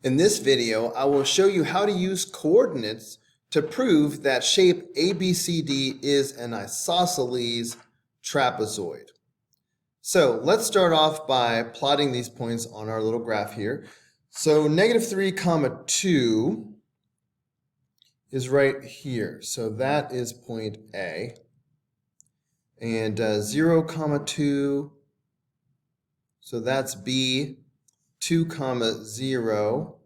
In this video, I will show you how to use coordinates to prove that shape ABCD is an isosceles trapezoid. So let's start off by plotting these points on our little graph here. So -3, 2 is right here. So that is point A. And 0, 2, so that's B. 2, 0,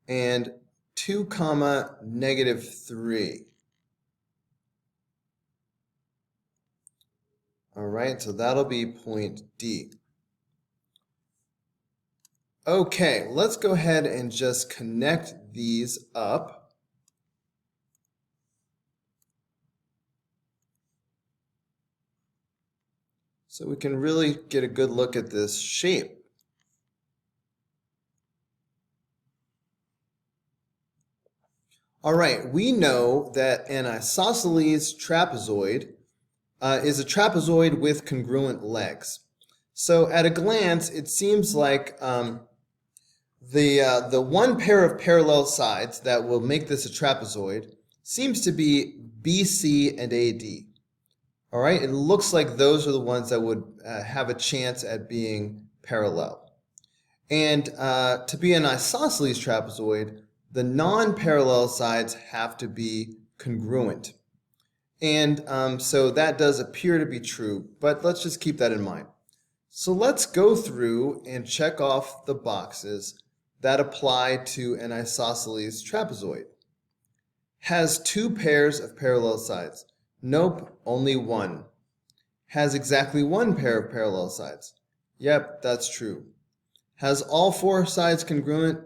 and 2, -3. All right, so that'll be point D. Okay, let's go ahead and just connect these up. So we can really get a good look at this shape. All right, we know that an isosceles trapezoid is a trapezoid with congruent legs. So at a glance, it seems like the one pair of parallel sides that will make this a trapezoid seems to be BC and AD. All right, it looks like those are the ones that would have a chance at being parallel. And to be an isosceles trapezoid, the non-parallel sides have to be congruent. And so that does appear to be true, but let's just keep that in mind. So let's go through and check off the boxes that apply to an isosceles trapezoid. Has 2 pairs of parallel sides. Nope, only 1. Has exactly 1 pair of parallel sides. Yep, that's true. Has all 4 sides congruent?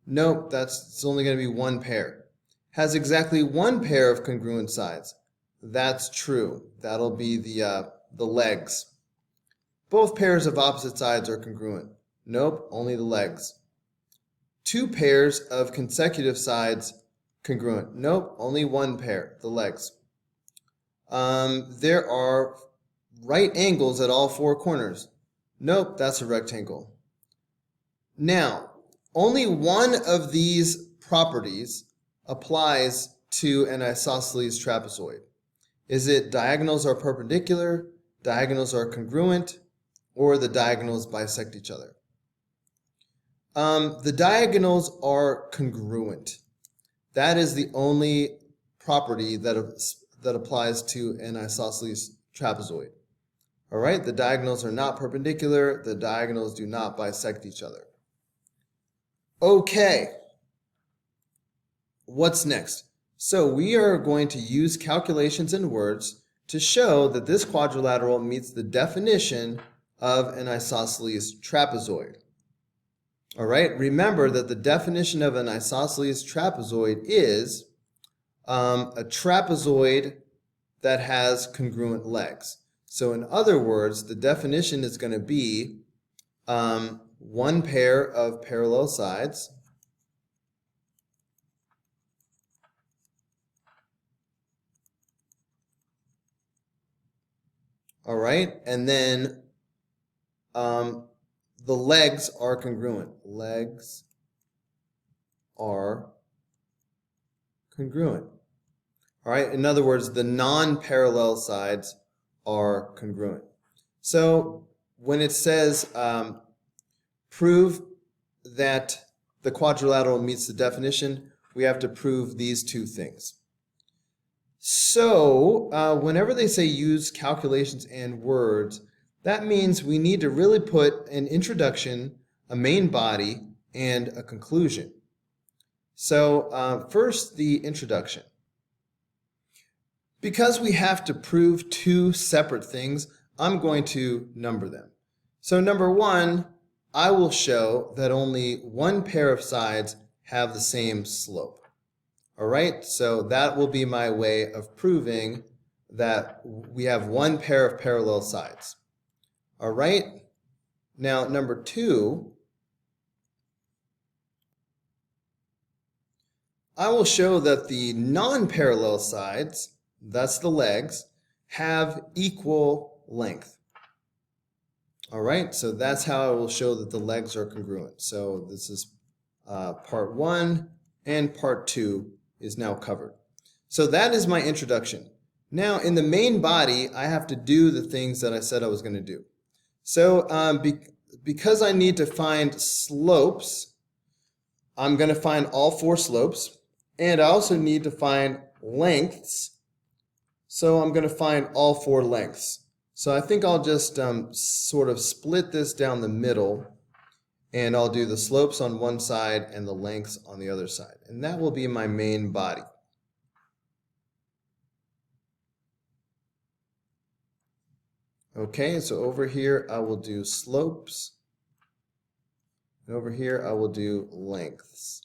Nope, it's only going to be 1 pair. Has exactly 1 pair of congruent sides. That's true. That'll be the legs. Both pairs of opposite sides are congruent. Nope, only the legs. 2 pairs of consecutive sides congruent. Nope, only 1 pair, the legs. There are right angles at all 4 corners. Nope, that's a rectangle. Now, only one of these properties applies to an isosceles trapezoid. Is it diagonals are perpendicular, diagonals are congruent, or the diagonals bisect each other? The diagonals are congruent. That is the only property that applies to an isosceles trapezoid. All right, the diagonals are not perpendicular, the diagonals do not bisect each other. Okay, what's next? So we are going to use calculations and words to show that this quadrilateral meets the definition of an isosceles trapezoid. All right, remember that the definition of an isosceles trapezoid is a trapezoid that has congruent legs. So in other words, the definition is going to be 1 pair of parallel sides all right, and then the legs are congruent. Legs are congruent. All right, in other words, the non-parallel sides are congruent. So when it says prove that the quadrilateral meets the definition, we have to prove these 2 things. So whenever they say use calculations and words, that means we need to really put an introduction, a main body, and a conclusion. So first, the introduction. Because we have to prove 2 separate things, I'm going to number them. So number 1, I will show that only 1 pair of sides have the same slope. All right, so that will be my way of proving that we have 1 pair of parallel sides. All right, now number 2, I will show that the non-parallel sides, that's the legs, have equal length. All right, so that's how I will show that the legs are congruent. So this is part 1, and part 2 is now covered. So that is my introduction. Now in the main body, I have to do the things that I said I was going to do. So because I need to find slopes, I'm going to find all 4 slopes, and I also need to find lengths. So I'm going to find all 4 lengths. So I think I'll just sort of split this down the middle, and I'll do the slopes on one side and the lengths on the other side. And that will be my main body. Okay, so over here I will do slopes, and over here I will do lengths.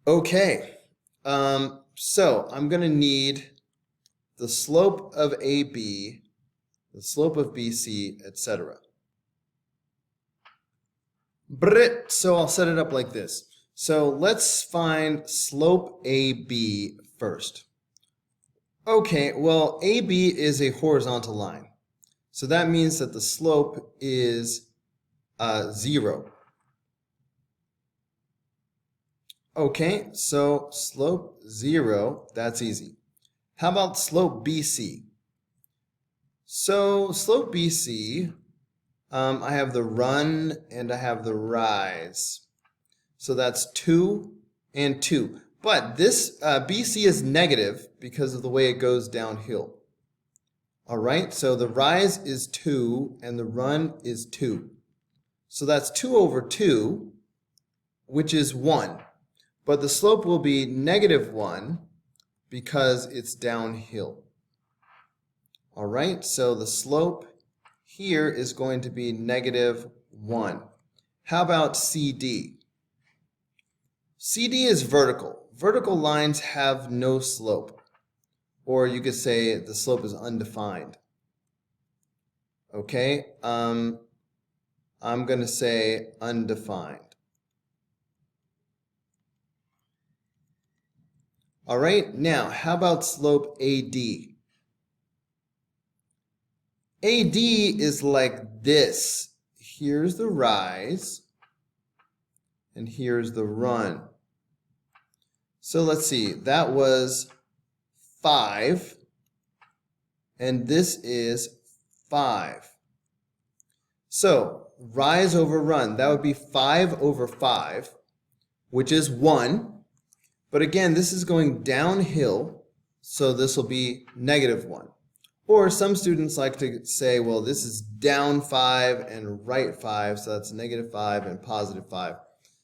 Okay, so I'm going to need the slope of AB, the slope of BC, etc. So I'll set it up like this. So let's find slope AB first. Okay, well, AB is a horizontal line. So that means that the slope is 0. Okay, so slope 0, that's easy. How about slope BC? So slope BC, I have the run and I have the rise. So that's 2 and 2. But this BC is negative because of the way it goes downhill. All right, so the rise is 2 and the run is 2. So that's 2 over 2, which is 1. But the slope will be negative 1 because it's downhill. All right, so the slope here is going to be negative 1. How about CD? CD is vertical. Vertical lines have no slope. Or you could say the slope is undefined. Okay, I'm going to say undefined. All right, now how about slope AD? AD is like this. Here's the rise, and here's the run. So let's see, that was 5, and this is 5. So rise over run, that would be 5 over 5, which is 1. But again, this is going downhill, so this will be negative 1. Or some students like to say, well, this is down 5 and right 5, so that's negative 5 and positive 5.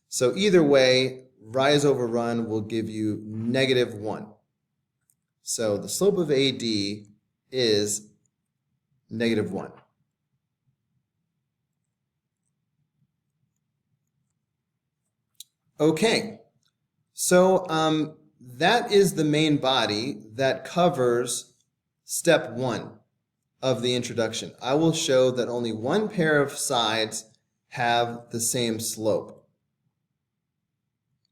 So either way, rise over run will give you negative 1. So the slope of AD is negative 1. Okay. So that is the main body that covers step 1 of the introduction. I will show that only one pair of sides have the same slope.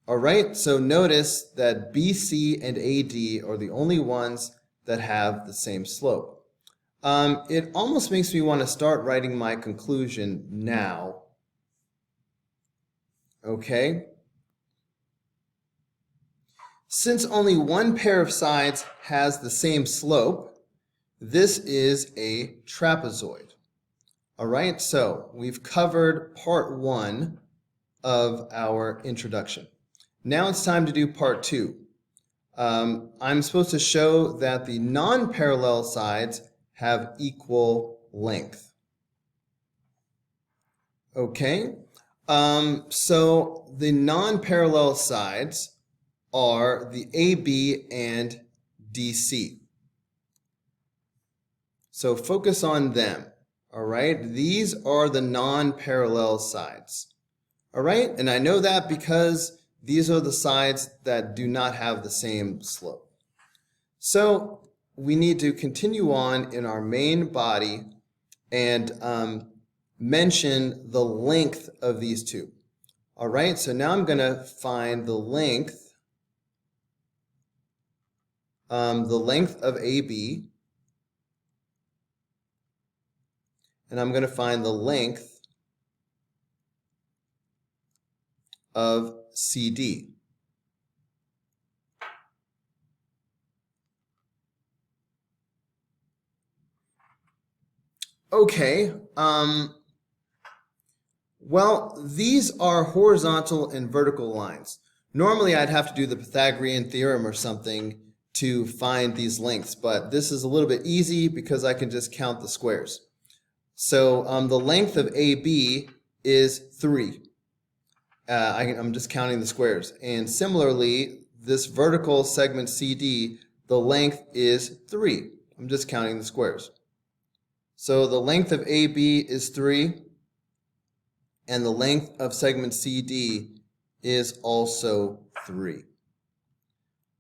All right, so notice that BC and AD are the only ones that have the same slope. It almost makes me want to start writing my conclusion now. Okay. Since only one pair of sides has the same slope, this is a trapezoid. All right, so we've covered part 1 of our introduction. Now it's time to do part 2. I'm supposed to show that the non-parallel sides have equal length. Okay, so the non-parallel sides are the AB and DC. So focus on them, all right? These are the non-parallel sides, all right? And I know that because these are the sides that do not have the same slope. So we need to continue on in our main body and mention the length of these two. All right, so now I'm going to find the length of AB, and I'm going to find the length of CD. Okay, well, these are horizontal and vertical lines. Normally, I'd have to do the Pythagorean theorem or something to find these lengths, but this is a little bit easy because I can just count the squares. So the length of AB is 3. I'm just counting the squares. And similarly, this vertical segment CD, the length is 3. I'm just counting the squares. So the length of AB is 3, and the length of segment CD is also 3.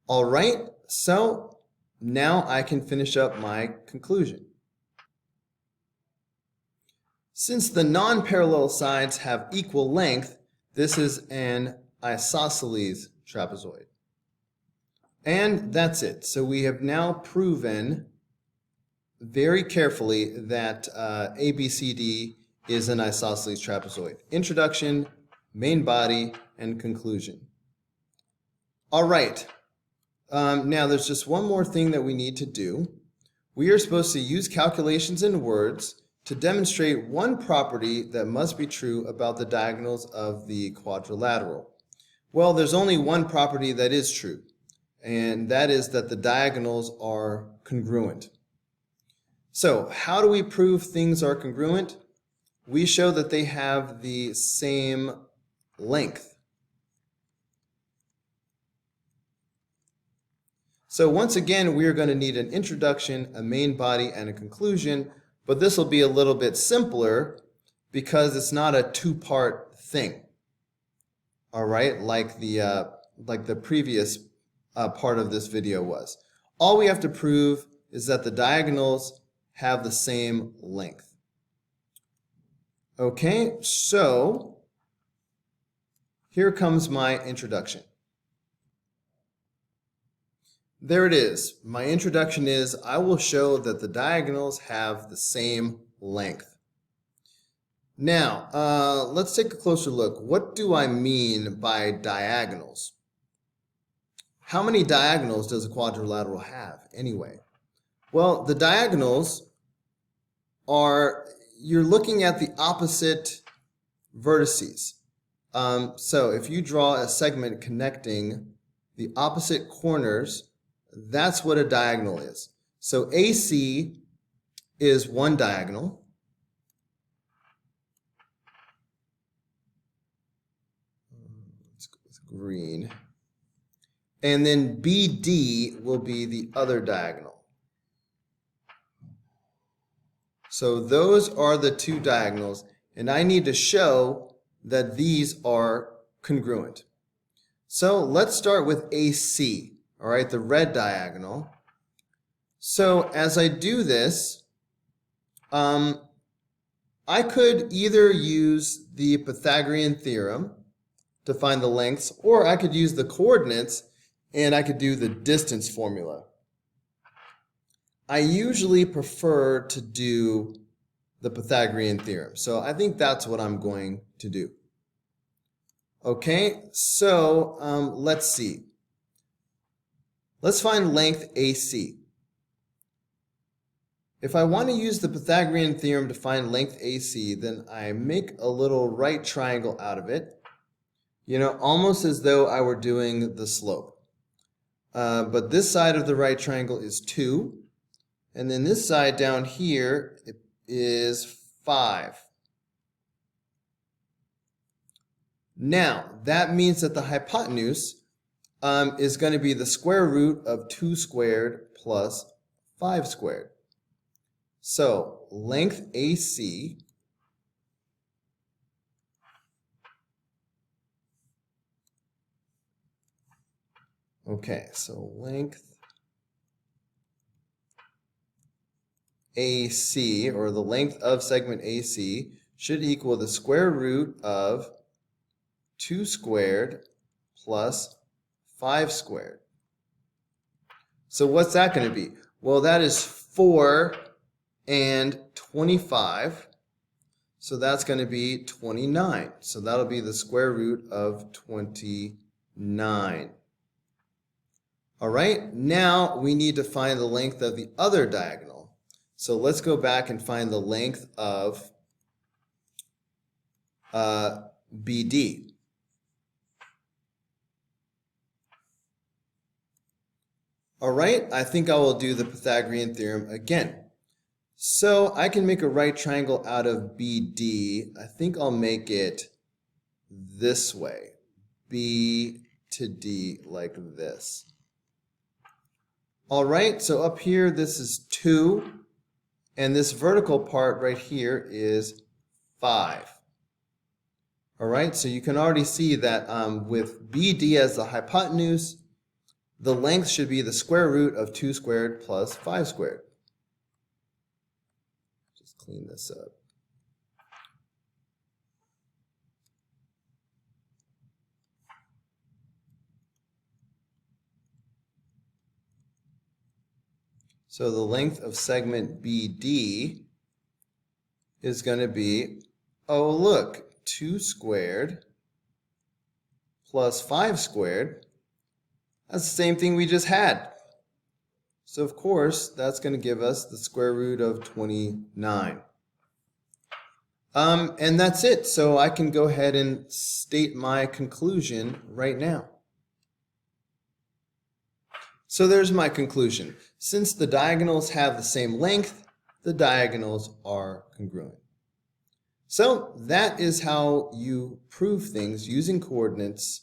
All right, so now I can finish up my conclusion. Since the non-parallel sides have equal length, this is an isosceles trapezoid. And that's it. So we have now proven very carefully that ABCD is an isosceles trapezoid. Introduction, main body, and conclusion. All right. Now there's just one more thing that we need to do. We are supposed to use calculations in words to demonstrate one property that must be true about the diagonals of the quadrilateral. Well, there's only one property that is true, and that is that the diagonals are congruent. So how do we prove things are congruent? We show that they have the same length. So once again, we are going to need an introduction, a main body, and a conclusion, but this will be a little bit simpler because it's not a two-part thing. All right, like the previous part of this video was. All we have to prove is that the diagonals have the same length. Okay, so here comes my introduction. There it is. My introduction is I will show that the diagonals have the same length. Now, let's take a closer look. What do I mean by diagonals? How many diagonals does a quadrilateral have anyway? Well, the diagonals are, you're looking at the opposite vertices. So if you draw a segment connecting the opposite corners, that's what a diagonal is. So AC is one diagonal. Let's go with green. And then BD will be the other diagonal. So those are the two diagonals, and I need to show that these are congruent. So let's start with AC, all right, the red diagonal. So as I do this, I could either use the Pythagorean theorem to find the lengths, or I could use the coordinates and I could do the distance formula. I usually prefer to do the Pythagorean theorem, so I think that's what I'm going to do. Okay, so let's see. Let's find length AC. If I want to use the Pythagorean theorem to find length AC, then I make a little right triangle out of it, almost as though I were doing the slope. But this side of the right triangle is 2, and then this side down here is 5. Now, that means that the hypotenuse is going to be the square root of 2 squared plus 5 squared. So, length AC so length AC, or the length of segment AC, should equal the square root of 2 squared plus 5 squared. So what's that going to be? Well, that is 4 and 25. So that's going to be 29. So that'll be the square root of 29. All right, now we need to find the length of the other diagonal. So let's go back and find the length of BD. All right, I think I will do the Pythagorean theorem again. So I can make a right triangle out of BD. I think I'll make it this way. B to D like this. All right, so up here this is 2, and this vertical part right here is 5. All right, so you can already see that with BD as the hypotenuse, the length should be the square root of 2 squared plus 5 squared. Just clean this up. So the length of segment BD is going to be, oh look, 2 squared plus 5 squared. That's the same thing we just had. So of course, that's going to give us the square root of 29. And that's it. So I can go ahead and state my conclusion right now. So there's my conclusion. Since the diagonals have the same length, the diagonals are congruent. So that is how you prove things using coordinates